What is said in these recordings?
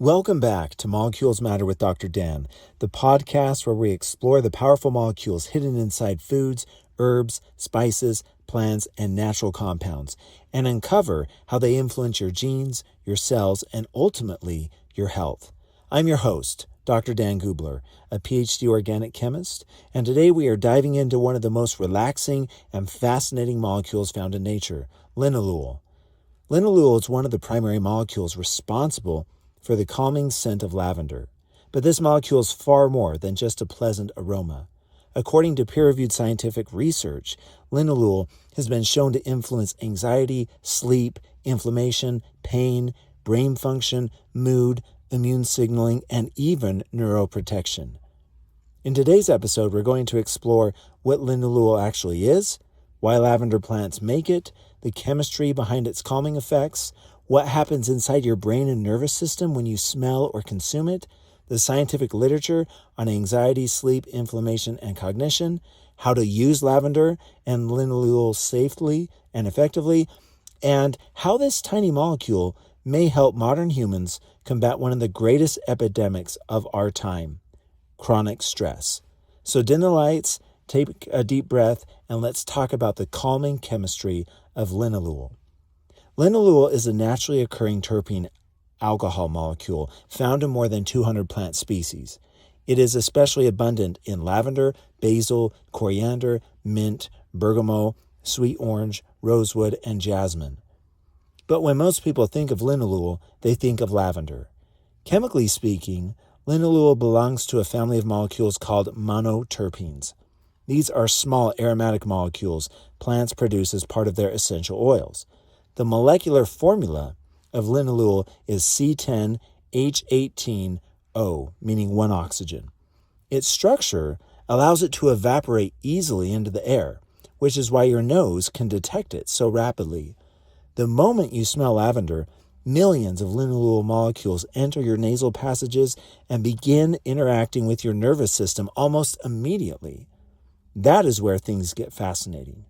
Welcome back to Molecules Matter with Dr. Dan, the podcast where we explore the powerful molecules hidden inside foods, herbs, spices, plants, and natural compounds, and uncover how they influence your genes, your cells, and ultimately your health. I'm your host, Dr. Dan Gubler, a PhD organic chemist, and today we are diving into one of the most relaxing and fascinating molecules found in nature, linalool. Linalool is one of the primary molecules responsible for the calming scent of lavender. But this molecule is far more than just a pleasant aroma. According to peer-reviewed scientific research, linalool has been shown to influence anxiety, sleep, inflammation, pain, brain function, mood, immune signaling, and even neuroprotection. In today's episode, we're going to explore what linalool actually is, why lavender plants make it, the chemistry behind its calming effects, what happens inside your brain and nervous system when you smell or consume it, the scientific literature on anxiety, sleep, inflammation, and cognition, how to use lavender and linalool safely and effectively, and how this tiny molecule may help modern humans combat one of the greatest epidemics of our time, chronic stress. So dim the lights, take a deep breath, and let's talk about the calming chemistry of linalool. Linalool is a naturally occurring terpene alcohol molecule found in more than 200 plant species. It is especially abundant in lavender, basil, coriander, mint, bergamot, sweet orange, rosewood, and jasmine. But when most people think of linalool, they think of lavender. Chemically speaking, linalool belongs to a family of molecules called monoterpenes. These are small aromatic molecules plants produce as part of their essential oils. The molecular formula of linalool is C10H18O, meaning one oxygen. Its structure allows it to evaporate easily into the air, which is why your nose can detect it so rapidly. The moment you smell lavender, millions of linalool molecules enter your nasal passages and begin interacting with your nervous system almost immediately. That is where things get fascinating.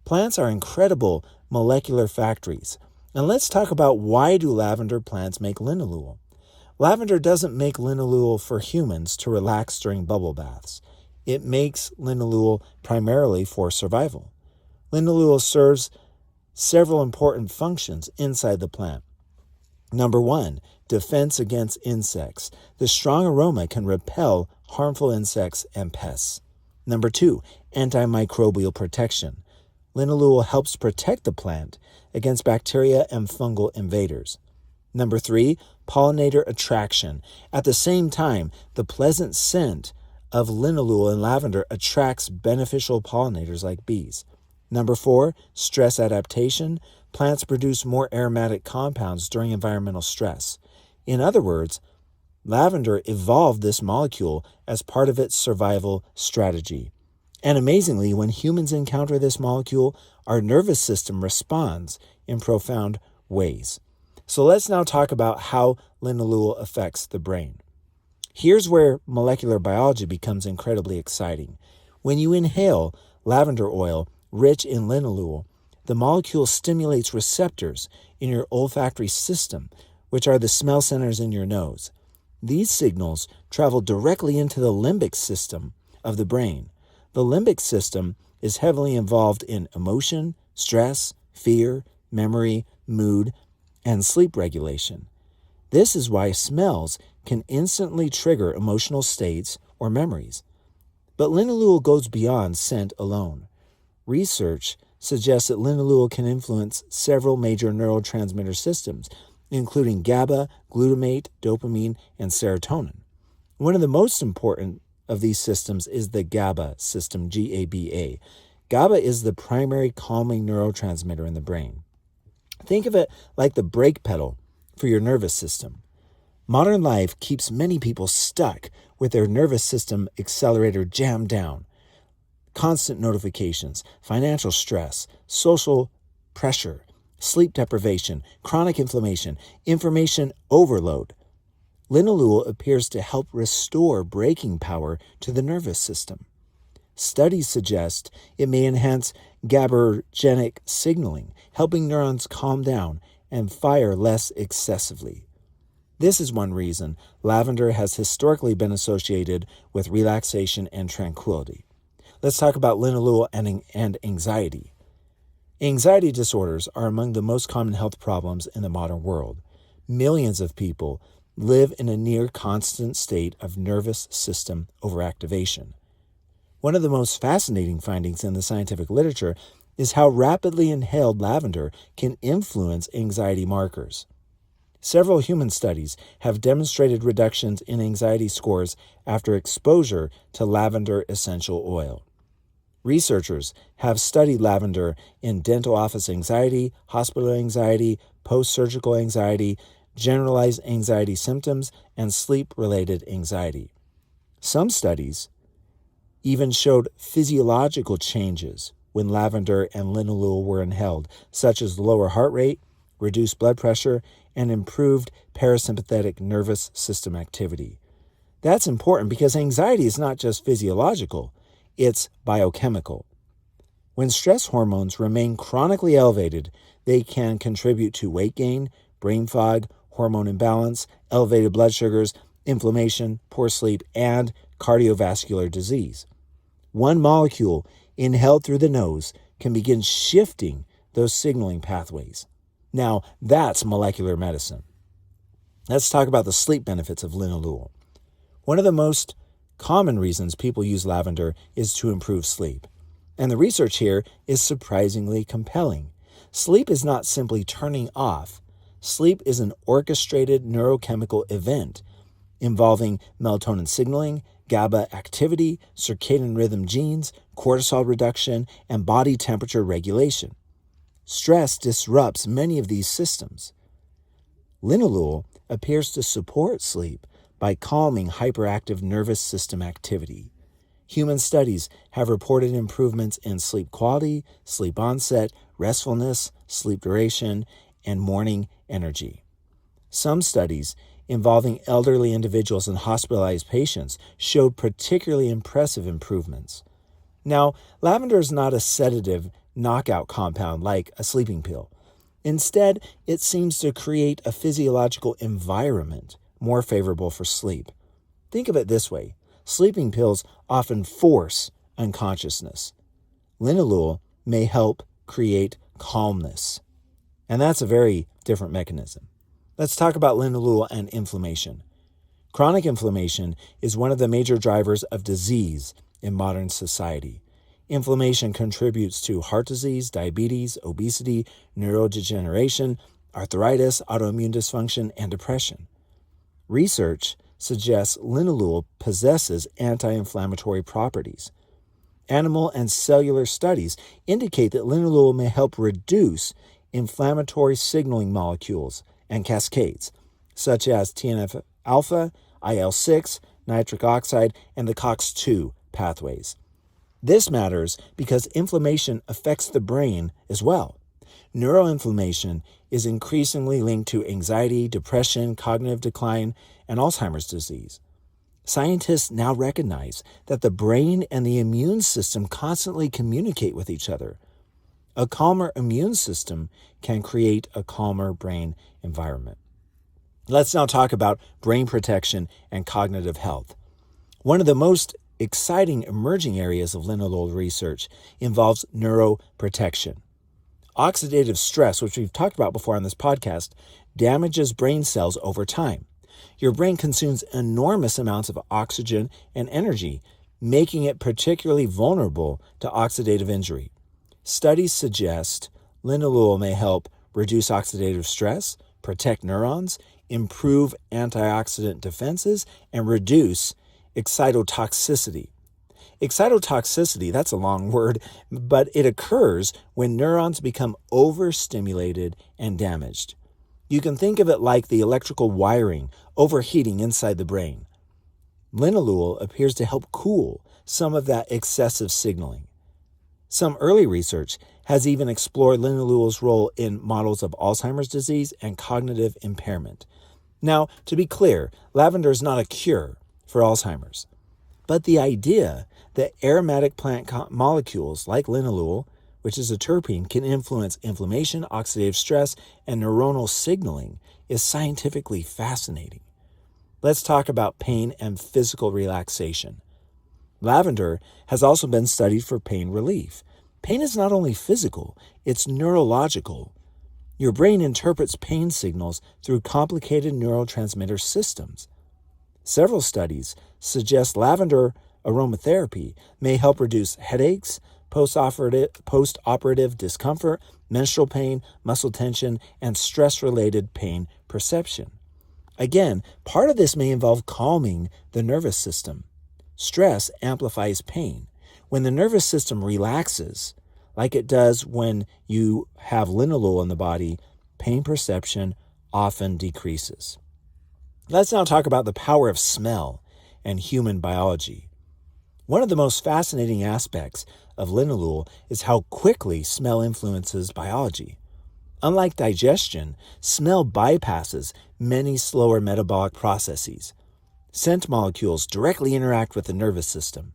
Plants are incredible molecular factories. And let's talk about why do lavender plants make linalool. Lavender doesn't make linalool for humans to relax during bubble baths. It makes linalool primarily for survival. Linalool serves several important functions inside the plant. Number 1, defense against insects. The strong aroma can repel harmful insects and pests. Number 2, antimicrobial protection. Linalool helps protect the plant against bacteria and fungal invaders. Number 3, pollinator attraction. At the same time, the pleasant scent of linalool and lavender attracts beneficial pollinators like bees. Number 4, stress adaptation. Plants produce more aromatic compounds during environmental stress. In other words, lavender evolved this molecule as part of its survival strategy. And amazingly, when humans encounter this molecule, our nervous system responds in profound ways. So let's now talk about how linalool affects the brain. Here's where molecular biology becomes incredibly exciting. When you inhale lavender oil rich in linalool, the molecule stimulates receptors in your olfactory system, which are the smell centers in your nose. These signals travel directly into the limbic system of the brain. The limbic system is heavily involved in emotion, stress, fear, memory, mood, and sleep regulation. This is why smells can instantly trigger emotional states or memories. But linalool goes beyond scent alone. Research suggests that linalool can influence several major neurotransmitter systems, including GABA, glutamate, dopamine, and serotonin. One of the most important of these systems is the GABA system, GABA. GABA is the primary calming neurotransmitter in the brain. Think of it like the brake pedal for your nervous system. Modern life keeps many people stuck with their nervous system accelerator jammed down. Constant notifications, financial stress, social pressure, sleep deprivation, chronic inflammation, information overload. Linalool appears to help restore braking power to the nervous system. Studies suggest it may enhance GABAergic signaling, helping neurons calm down and fire less excessively. This is one reason lavender has historically been associated with relaxation and tranquility. Let's talk about linalool and anxiety. Anxiety disorders are among the most common health problems in the modern world. Millions of people live in a near constant state of nervous system overactivation. One of the most fascinating findings in the scientific literature is how rapidly inhaled lavender can influence anxiety markers. Several human studies have demonstrated reductions in anxiety scores after exposure to lavender essential oil. Researchers have studied lavender in dental office anxiety, hospital anxiety, post-surgical anxiety, generalized anxiety symptoms, and sleep-related anxiety. Some studies even showed physiological changes when lavender and linalool were inhaled, such as lower heart rate, reduced blood pressure, and improved parasympathetic nervous system activity. That's important because anxiety is not just physiological, it's biochemical. When stress hormones remain chronically elevated, they can contribute to weight gain, brain fog, hormone imbalance, elevated blood sugars, inflammation, poor sleep, and cardiovascular disease. One molecule inhaled through the nose can begin shifting those signaling pathways. Now, that's molecular medicine. Let's talk about the sleep benefits of linalool. One of the most common reasons people use lavender is to improve sleep. And the research here is surprisingly compelling. Sleep is not simply turning off. Sleep is an orchestrated neurochemical event involving melatonin signaling, GABA activity, circadian rhythm genes, cortisol reduction, and body temperature regulation. Stress disrupts many of these systems. Linalool appears to support sleep by calming hyperactive nervous system activity. Human studies have reported improvements in sleep quality, sleep onset, restfulness, sleep duration, and morning energy. Some studies involving elderly individuals and hospitalized patients showed particularly impressive improvements. Now, lavender is not a sedative knockout compound like a sleeping pill. Instead, it seems to create a physiological environment more favorable for sleep. Think of it this way. Sleeping pills often force unconsciousness. Linalool may help create calmness. And that's a very different mechanism. Let's talk about linalool and inflammation. Chronic inflammation is one of the major drivers of disease in modern society. Inflammation contributes to heart disease, diabetes, obesity, neurodegeneration, arthritis, autoimmune dysfunction, and depression. Research suggests linalool possesses anti-inflammatory properties. Animal and cellular studies indicate that linalool may help reduce inflammatory signaling molecules and cascades, such as TNF-alpha, IL-6, nitric oxide, and the COX-2 pathways. This matters because inflammation affects the brain as well. Neuroinflammation is increasingly linked to anxiety, depression, cognitive decline, and Alzheimer's disease. Scientists now recognize that the brain and the immune system constantly communicate with each other. A calmer immune system can create a calmer brain environment. Let's now talk about brain protection and cognitive health. One of the most exciting emerging areas of linalool research involves neuroprotection. Oxidative stress, which we've talked about before on this podcast, damages brain cells over time. Your brain consumes enormous amounts of oxygen and energy, making it particularly vulnerable to oxidative injury. Studies suggest linalool may help reduce oxidative stress, protect neurons, improve antioxidant defenses, and reduce excitotoxicity. Excitotoxicity, that's a long word, but it occurs when neurons become overstimulated and damaged. You can think of it like the electrical wiring overheating inside the brain. Linalool appears to help cool some of that excessive signaling. Some early research has even explored linalool's role in models of Alzheimer's disease and cognitive impairment. Now, to be clear, lavender is not a cure for Alzheimer's, but the idea that aromatic plant molecules like linalool, which is a terpene, can influence inflammation, oxidative stress, and neuronal signaling, is scientifically fascinating. Let's talk about pain and physical relaxation. Lavender has also been studied for pain relief. Pain is not only physical, it's neurological. Your brain interprets pain signals through complicated neurotransmitter systems. Several studies suggest lavender aromatherapy may help reduce headaches, post-operative discomfort, menstrual pain, muscle tension, and stress-related pain perception. Again, part of this may involve calming the nervous system. Stress amplifies pain. When the nervous system relaxes, like it does when you have linalool in the body, pain perception often decreases. Let's now talk about the power of smell and human biology. One of the most fascinating aspects of linalool is how quickly smell influences biology. Unlike digestion, smell bypasses many slower metabolic processes. Scent molecules directly interact with the nervous system.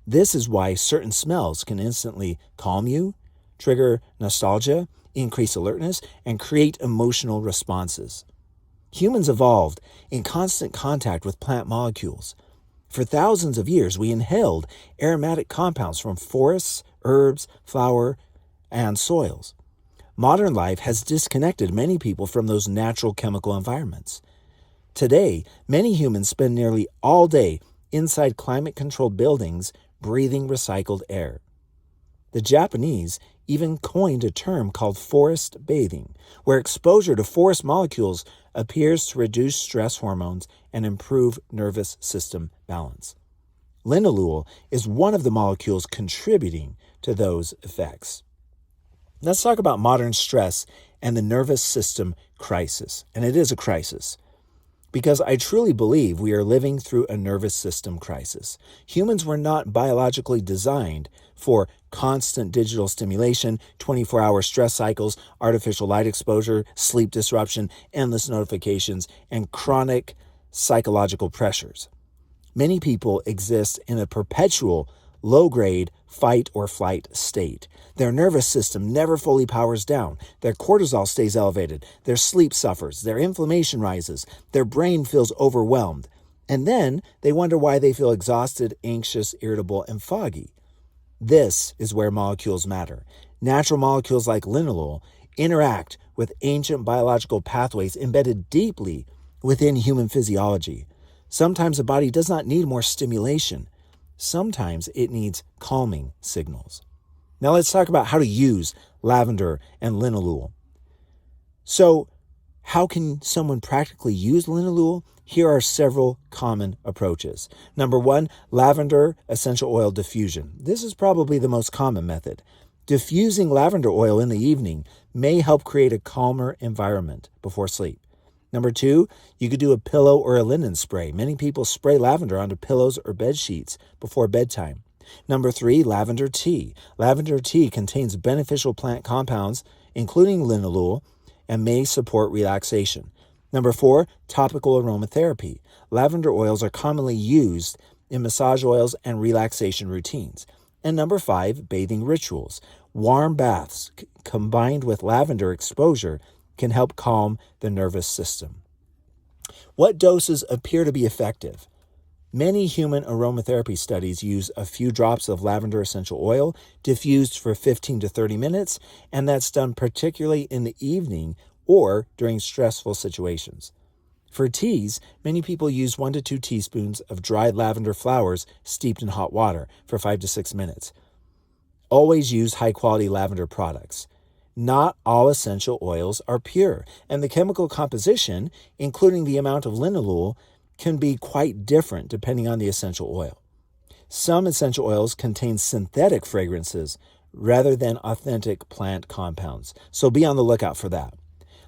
This is why certain smells can instantly calm you, trigger nostalgia, increase alertness, and create emotional responses. Humans evolved in constant contact with plant molecules. For thousands of years, we inhaled aromatic compounds from forests, herbs, flower, and soils. Modern life has disconnected many people from those natural chemical environments. Today, many humans spend nearly all day inside climate-controlled buildings breathing recycled air. The Japanese even coined a term called forest bathing, where exposure to forest molecules appears to reduce stress hormones and improve nervous system balance. Linalool is one of the molecules contributing to those effects. Let's talk about modern stress and the nervous system crisis. And it is a crisis, because I truly believe we are living through a nervous system crisis. Humans were not biologically designed for constant digital stimulation, 24-hour stress cycles, artificial light exposure, sleep disruption, endless notifications, and chronic psychological pressures. Many people exist in a perpetual low-grade fight or flight state. Their nervous system never fully powers down. Their cortisol stays elevated. Their sleep suffers. Their inflammation rises. Their brain feels overwhelmed. And then they wonder why they feel exhausted, anxious, irritable, and foggy. This is where molecules matter. Natural molecules like linalool interact with ancient biological pathways embedded deeply within human physiology. Sometimes the body does not need more stimulation. Sometimes it needs calming signals. Now let's talk about how to use lavender and linalool. So, how can someone practically use linalool? Here are several common approaches. Number one, lavender essential oil diffusion. This is probably the most common method. Diffusing lavender oil in the evening may help create a calmer environment before sleep. Number two, you could do a pillow or a linen spray. Many people spray lavender onto pillows or bed sheets before bedtime. Number three, lavender tea. Lavender tea contains beneficial plant compounds, including linalool, and may support relaxation. Number four, topical aromatherapy. Lavender oils are commonly used in massage oils and relaxation routines. And number five, bathing rituals. Warm baths combined with lavender exposure can help calm the nervous system. What doses appear to be effective? Many human aromatherapy studies use a few drops of lavender essential oil diffused for 15 to 30 minutes, and that's done particularly in the evening or during stressful situations. For teas, many people use 1 to 2 teaspoons of dried lavender flowers steeped in hot water for 5 to 6 minutes. Always use high-quality lavender products. Not all essential oils are pure, and the chemical composition, including the amount of linalool, can be quite different depending on the essential oil. Some essential oils contain synthetic fragrances rather than authentic plant compounds, so be on the lookout for that.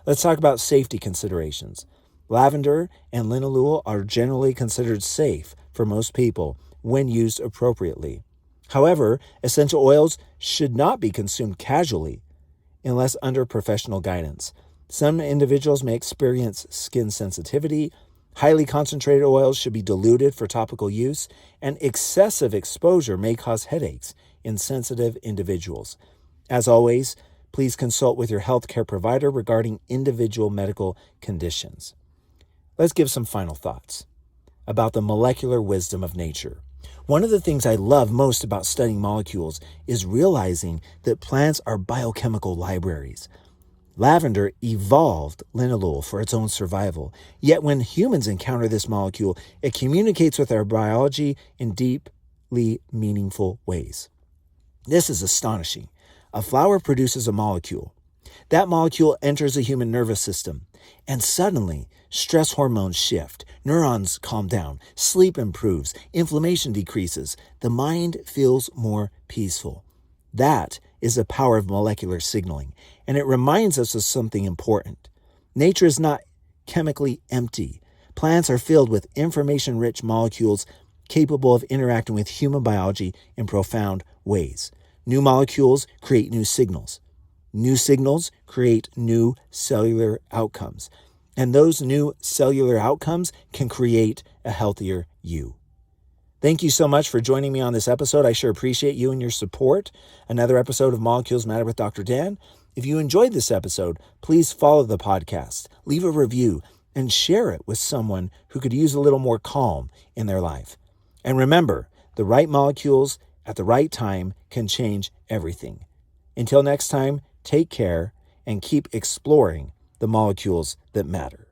Let's talk about safety considerations. Lavender and linalool are generally considered safe for most people when used appropriately. However, essential oils should not be consumed casually unless under professional guidance. Some individuals may experience skin sensitivity. Highly concentrated oils should be diluted for topical use, and excessive exposure may cause headaches in sensitive individuals. As always, please consult with your healthcare provider regarding individual medical conditions. Let's give some final thoughts about the molecular wisdom of nature. One of the things I love most about studying molecules is realizing that plants are biochemical libraries. Lavender evolved linalool for its own survival, yet when humans encounter this molecule, it communicates with our biology in deeply meaningful ways. This is astonishing. A flower produces a molecule. That molecule enters the human nervous system, and suddenly stress hormones shift, neurons calm down, sleep improves, inflammation decreases, the mind feels more peaceful. That is the power of molecular signaling, and it reminds us of something important. Nature is not chemically empty. Plants are filled with information-rich molecules capable of interacting with human biology in profound ways. New molecules create new signals. New signals create new cellular outcomes. And those new cellular outcomes can create a healthier you. Thank you so much for joining me on this episode. I sure appreciate you and your support. Another episode of Molecules Matter with Dr. Dan. If you enjoyed this episode, please follow the podcast, leave a review, and share it with someone who could use a little more calm in their life. And remember, the right molecules at the right time can change everything. Until next time, take care and keep exploring the molecules that matter.